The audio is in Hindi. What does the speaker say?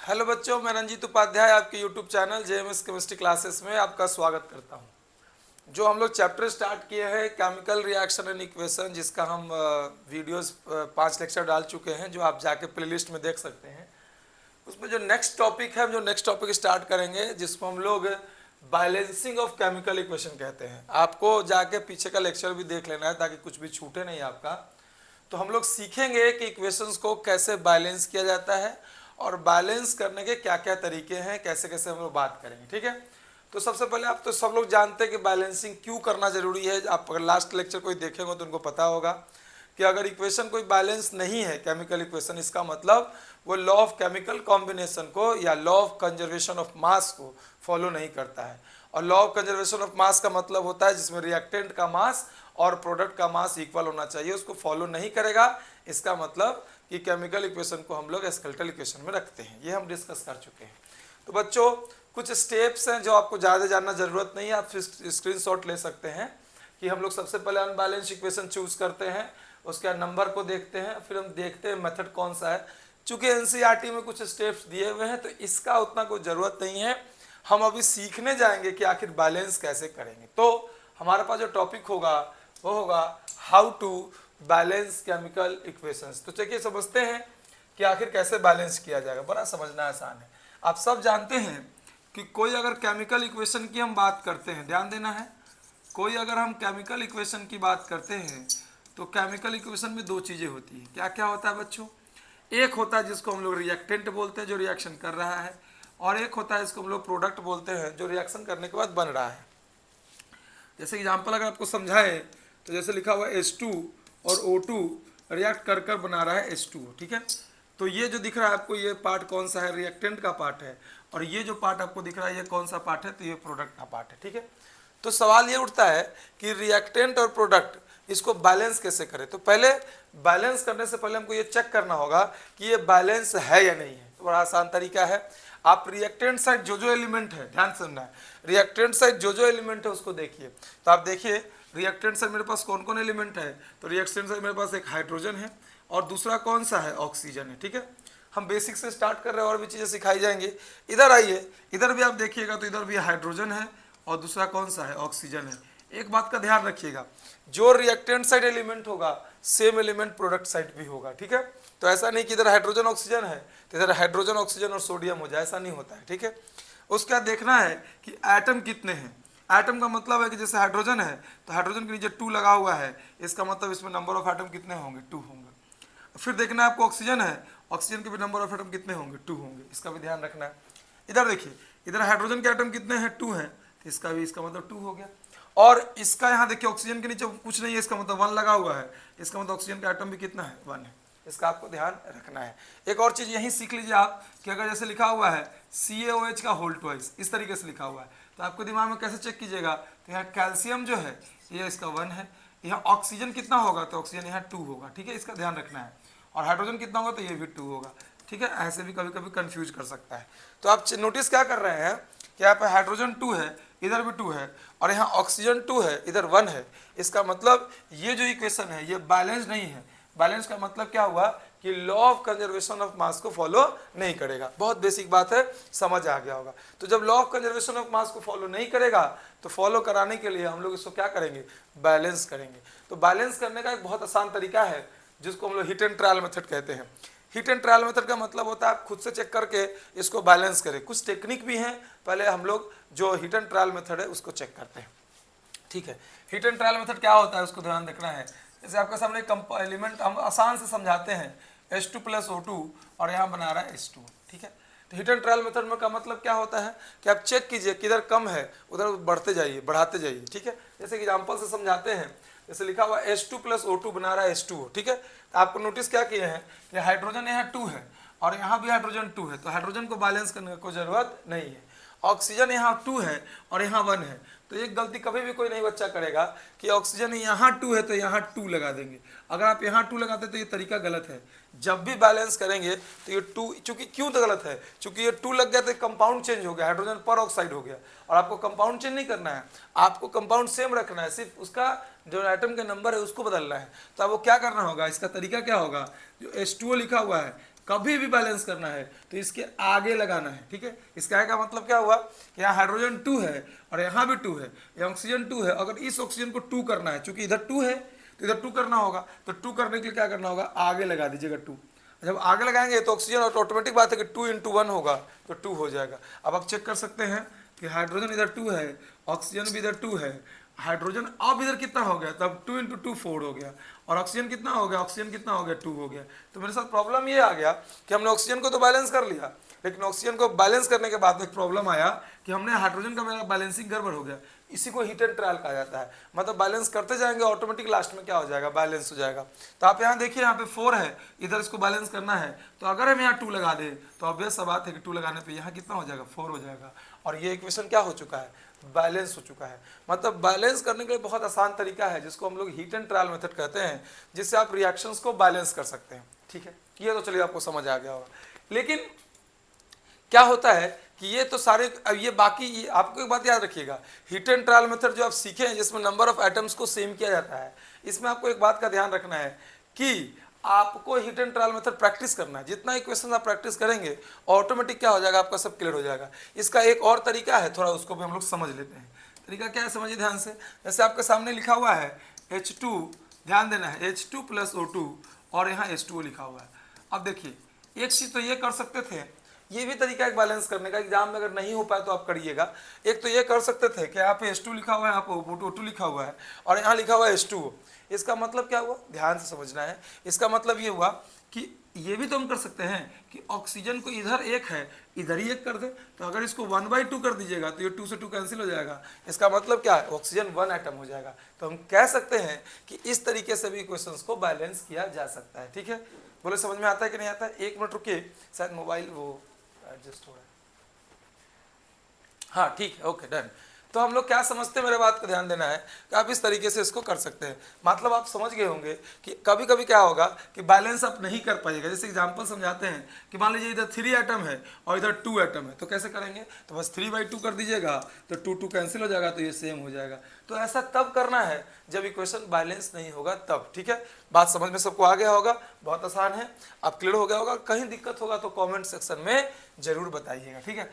हेलो बच्चों, मैं रंजीत उपाध्याय आपके YouTube channel JMS chemistry classes में आपका स्वागत करता हूं। जो हम लोग चैप्टर स्टार्ट किए हैं केमिकल रिएक्शन एंड इक्वेशन, जिसका हम वीडियोस 5 लेक्चर डाल चुके हैं, जो आप जाके प्लेलिस्ट में देख सकते हैं। उसमें जो नेक्स्ट टॉपिक है, जो नेक्स्ट टॉपिक स्टार्ट करेंगे, जिसको हम लोग बैलेंसिंग ऑफ केमिकल इक्वेशन कहते हैं। आपको जाके पीछे का लेक्चर भी देख लेना है ताकि कुछ भी छूटे नहीं आपका। तो हम लोग सीखेंगे कि इक्वेशंस को कैसे बैलेंस किया जाता है और बैलेंस करने के क्या क्या तरीके हैं, कैसे कैसे हम लोग बात करेंगे। ठीक है, तो सबसे पहले आप तो सब लोग जानते हैं कि बैलेंसिंग क्यों करना जरूरी है। आप अगर लास्ट लेक्चर कोई देखेंगे तो उनको पता होगा कि अगर इक्वेशन कोई बैलेंस नहीं है, केमिकल इक्वेशन, इसका मतलब वो लॉ ऑफ केमिकल कॉम्बिनेशन को या law of conservation of mass को फॉलो नहीं करता है। और law of conservation of mass का मतलब होता है जिसमें रिएक्टेंट का मास और प्रोडक्ट का मास इक्वल होना चाहिए, उसको फॉलो नहीं करेगा। इसका मतलब कि केमिकल इक्वेशन को हम लोग स्केलेटल इक्वेशन में रखते हैं। ये हम डिस्कस कर चुके हैं। तो बच्चों, कुछ स्टेप्स हैं जो आपको ज़्यादा जानना जरूरत नहीं है, आप स्क्रीनशॉट ले सकते हैं। कि हम लोग सबसे पहले अनबैलेंस इक्वेशन चूज करते हैं, उसके नंबर को देखते हैं, फिर हम देखते हैं मेथड कौन सा है। चूंकि एनसीईआरटी में कुछ स्टेप्स दिए हुए हैं तो इसका उतना कोई ज़रूरत नहीं है। हम अभी सीखने जाएंगे कि आखिर बैलेंस कैसे करेंगे। तो हमारे पास जो टॉपिक होगा वो होगा how to balance chemical equations. तो चलिए समझते हैं कि आखिर कैसे बैलेंस किया जाएगा। बड़ा समझना आसान है। आप सब जानते हैं कि कोई अगर केमिकल इक्वेशन की हम बात करते हैं, ध्यान देना है, कोई अगर हम केमिकल इक्वेशन की बात करते हैं तो केमिकल इक्वेशन में दो चीज़ें होती हैं। क्या क्या होता है बच्चों? एक होता है जिसको हम लोग रिएक्टेंट बोलते हैं, जो रिएक्शन कर रहा है, और एक होता है जिसको हम लोग प्रोडक्ट बोलते हैं, जो रिएक्शन करने के बाद बन रहा है। जैसे एग्जाम्पल अगर आपको समझाए तो जैसे लिखा हुआ है H2 और O2 रिएक्ट कर कर बना रहा है H2O। ठीक है, तो ये जो दिख रहा है आपको, ये पार्ट कौन सा है? रिएक्टेंट का पार्ट है। और ये जो पार्ट आपको दिख रहा है ये कौन सा पार्ट है? तो ये प्रोडक्ट का पार्ट है। ठीक है, तो सवाल ये उठता है कि रिएक्टेंट और प्रोडक्ट इसको बैलेंस कैसे करें। तो पहले बैलेंस करने से पहले हमको ये चेक करना होगा कि ये बैलेंस है या नहीं है। तो बड़ा आसान तरीका है, आप रिएक्टेंट साइड जो एलिमेंट है, ध्यान सुनना है, रिएक्टेंट साइड जो एलिमेंट है उसको देखिए। तो आप देखिए रिएक्टेंट साइड मेरे पास कौन कौन एलिमेंट है। तो रिएक्टेंट साइड मेरे पास एक हाइड्रोजन है और दूसरा कौन सा है? ऑक्सीजन है। ठीक है, हम बेसिक से स्टार्ट कर रहे हैं और भी चीज़ें सिखाई जाएंगी। इधर आइए, इधर भी आप देखिएगा तो इधर भी हाइड्रोजन है और दूसरा कौन सा है? ऑक्सीजन है। एक बात का ध्यान रखिएगा, जो रिएक्टेंट साइड एलिमेंट होगा सेम एलिमेंट प्रोडक्ट साइड भी होगा। ठीक है, तो ऐसा नहीं कि इधर हाइड्रोजन ऑक्सीजन है तो इधर हाइड्रोजन ऑक्सीजन और सोडियम हो जाए, ऐसा नहीं होता है। ठीक है, उसका देखना है कि एटम कितने हैं। एटम का मतलब है कि जैसे हाइड्रोजन है तो हाइड्रोजन के नीचे 2 लगा हुआ है, इसका मतलब इसमें नंबर ऑफ एटम कितने होंगे? 2 होंगे। फिर देखना है आपको ऑक्सीजन है, ऑक्सीजन के भी नंबर ऑफ एटम कितने होंगे? 2 होंगे, इसका भी ध्यान रखना है। इधर देखिए, इधर हाइड्रोजन के एटम कितने हैं? 2 हैं, तो इसका भी, इसका मतलब 2 हो गया। और इसका यहाँ देखिए ऑक्सीजन के नीचे कुछ नहीं है, इसका मतलब 1 लगा हुआ है, इसका मतलब ऑक्सीजन का एटम भी कितना है? 1 है। इसका आपको ध्यान रखना है। एक और चीज़ यहीं सीख लीजिए आप कि अगर जैसे लिखा हुआ है CaOH का होल ट्वाइस, इस तरीके से लिखा हुआ है, तो आपको दिमाग में कैसे चेक कीजिएगा? तो यहाँ कैल्शियम जो है ये इसका 1 है, यहाँ ऑक्सीजन कितना होगा? तो ऑक्सीजन यहाँ 2 होगा। ठीक है, इसका ध्यान रखना है। और हाइड्रोजन कितना होगा? तो ये भी 2 होगा। ठीक है, ऐसे भी कभी कभी कंफ्यूज कर सकता है। तो आप नोटिस क्या कर रहे हैं कि यहाँ पे हाइड्रोजन 2 है, इधर भी 2 है, और यहाँ ऑक्सीजन 2 है, इधर 1 है। इसका मतलब ये जो इक्वेशन है ये बैलेंस नहीं है। बैलेंस का मतलब क्या हुआ कि law of conservation of mass को फॉलो नहीं करेगा। बहुत बेसिक बात है, समझ आ गया होगा। तो जब law of conservation of mass को फॉलो नहीं करेगा तो फॉलो कराने के लिए हम लोग इसको क्या करेंगे? बैलेंस करेंगे। तो बैलेंस करने का एक बहुत आसान तरीका है जिसको हम लोग हिट एंड ट्रायल मेथड कहते हैं। हिट एंड ट्रायल मेथड का मतलब होता है आप खुद से चेक करके इसको बैलेंस करें। कुछ टेक्निक भी हैं, पहले हम लोग जो हिट एंड ट्रायल मेथड है उसको चेक करते हैं। ठीक है, हिट एंड ट्रायल मेथड क्या होता है उसको ध्यान रखना है। जैसे आपके सामने एलिमेंट हम आसान से समझाते हैं, H2 + O2 और यहाँ बना रहा है H2। ठीक है, तो हिट एंड ट्रायल मेथड में का मतलब क्या होता है कि आप चेक कीजिए किधर कम है उधर बढ़ते जाइए, बढ़ाते जाइए। ठीक है, जैसे एग्जाम्पल से समझाते हैं। जैसे लिखा हुआ H2 + O2 बना रहा है H2O। ठीक है, तो आपको नोटिस क्या किए हैं कि हाइड्रोजन यहाँ 2 है और यहाँ भी हाइड्रोजन 2 है, तो हाइड्रोजन को बैलेंस करने की कोई ज़रूरत नहीं है। ऑक्सीजन यहाँ 2 है और यहाँ 1 है, तो एक गलती कभी भी कोई नहीं बच्चा करेगा कि ऑक्सीजन यहाँ 2 है तो यहाँ 2 लगा देंगे। अगर आप यहाँ 2 लगाते तो ये तरीका गलत है। जब भी बैलेंस करेंगे तो ये 2, चूंकि क्यों तो गलत है, चूंकि ये 2 लग गया तो कंपाउंड चेंज हो गया, हाइड्रोजन पर ऑक्साइड हो गया। और आपको कंपाउंड चेंज नहीं करना है, आपको कंपाउंड सेम रखना है, सिर्फ उसका जो एटम का नंबर है उसको बदलना है। तो अब वो क्या करना होगा, इसका तरीका क्या होगा? जो H2O लिखा हुआ है कभी भी बैलेंस करना है तो इसके आगे लगाना है, ठीक है। इसका आगे का मतलब क्या हुआ कि यहाँ हाइड्रोजन 2 है और यहाँ भी 2 है, यहाँ ऑक्सीजन 2 है। अगर इस ऑक्सीजन को 2 करना है, चूंकि इधर 2 है तो इधर 2 करना होगा, तो 2 करने के लिए क्या करना होगा, आगे लगा दीजिएगा 2। जब आगे लगाएंगे तो ऑक्सीजन ऑटोमेटिक बात है कि 2 × 1 होगा तो 2 हो जाएगा। अब आप चेक कर सकते हैं कि हाइड्रोजन इधर 2 है, ऑक्सीजन भी इधर 2 है, हाइड्रोजन अब इधर कितना हो गया, तब 2 × 2 4 हो गया, और ऑक्सीजन कितना हो गया, ऑक्सीजन कितना हो गया 2 हो गया। तो मेरे साथ प्रॉब्लम ये आ गया कि हमने ऑक्सीजन को तो बैलेंस कर लिया, लेकिन ऑक्सीजन को बैलेंस करने के बाद एक प्रॉब्लम आया कि हमने हाइड्रोजन का मेरा बैलेंसिंग गड़बड़ हो गया। इसी को हिट एंड ट्रायल कहा जाता है, मतलब बैलेंस करते जाएंगे ऑटोमेटिक लास्ट में क्या हो जाएगा, बैलेंस हो जाएगा। तो आप यहाँ देखिए, यहाँ पे 4 है, इधर इसको बैलेंस करना है, तो अगर हम यहाँ 2 लगा दें तो ऑब्वियस सा बात है कि 2 लगाने पे यहाँ कितना हो जाएगा, 4 हो जाएगा, और ये इक्वेशन क्या हो चुका है, बैलेंस हो चुका है। मतलब बैलेंस करने के लिए बहुत आसान तरीका है जिसको हम लोग हीट एंड ट्रायल मेथड कहते हैं, जिससे आप रिएक्शंस को बैलेंस कर सकते हैं, ठीक है। ये तो चलिए आपको समझ आ गया होगा। लेकिन क्या होता है कि ये तो सारे, अब ये बाकी ये आपको एक बात याद रखिएगा, हीट एंड ट्रायल मेथड जो आप सीखे हैं जिसमें नंबर ऑफ एटम्स को सेम किया जाता है, इसमें आपको एक बात का ध्यान रखना है कि आपको heat and trial method practice करना है। जितना इक्वेशन आप प्रैक्टिस करेंगे ऑटोमेटिक क्या हो जाएगा, आपका सब क्लियर हो जाएगा। इसका एक और तरीका है, थोड़ा उसको भी हम लोग समझ लेते हैं। तरीका क्या है, समझिए ध्यान से। जैसे आपके सामने लिखा हुआ है H2, ध्यान देना है, H2 + O2 और यहाँ H2O लिखा हुआ है। अब देखिए, एक चीज़ तो ये कर सकते थे, ये भी तरीका एक बैलेंस करने का, एग्जाम में अगर नहीं हो पाए तो आप करिएगा। एक तो ये कर सकते थे कि यहाँ पे H2 लिखा हुआ है, यहाँ पे O2 लिखा हुआ है और यहाँ लिखा हुआ है H2O। इसका मतलब क्या हुआ, ध्यान से समझना है। इसका मतलब ये हुआ कि ये भी तो हम कर सकते हैं कि ऑक्सीजन को इधर 1 है, इधर ही 1 कर दे, तो अगर इसको 1/2 कर दीजिएगा तो ये 2 से 2 कैंसिल हो जाएगा। इसका मतलब क्या है, ऑक्सीजन 1 एटम हो जाएगा। तो हम कह सकते हैं कि इस तरीके से भी इक्वेशंस को बैलेंस किया जा सकता है, ठीक है। बोले समझ में आता है कि नहीं आता है? 1 मिनट रुकिए, शायद मोबाइल वो एडजस्ट हो रहा है। हाँ ठीक है, ओके डन। तो हम लोग क्या समझते हैं, मेरे बात का ध्यान देना है कि आप इस तरीके से इसको कर सकते हैं। मतलब आप समझ गए होंगे कि कभी कभी क्या होगा कि बैलेंस आप नहीं कर पाइएगा। जैसे एग्जांपल समझाते हैं कि मान लीजिए इधर 3 एटम है और इधर 2 एटम है, तो कैसे करेंगे, तो बस 3/2 कर दीजिएगा तो 2 कैंसिल हो जाएगा, तो ये सेम हो जाएगा। तो ऐसा तब करना है जब इक्वेशन बैलेंस नहीं होगा तब, ठीक है। बात समझ में सबको आ गया होगा, बहुत आसान है, अब क्लियर हो गया होगा। कहीं दिक्कत होगा तो कॉमेंट सेक्शन में जरूर बताइएगा, ठीक है।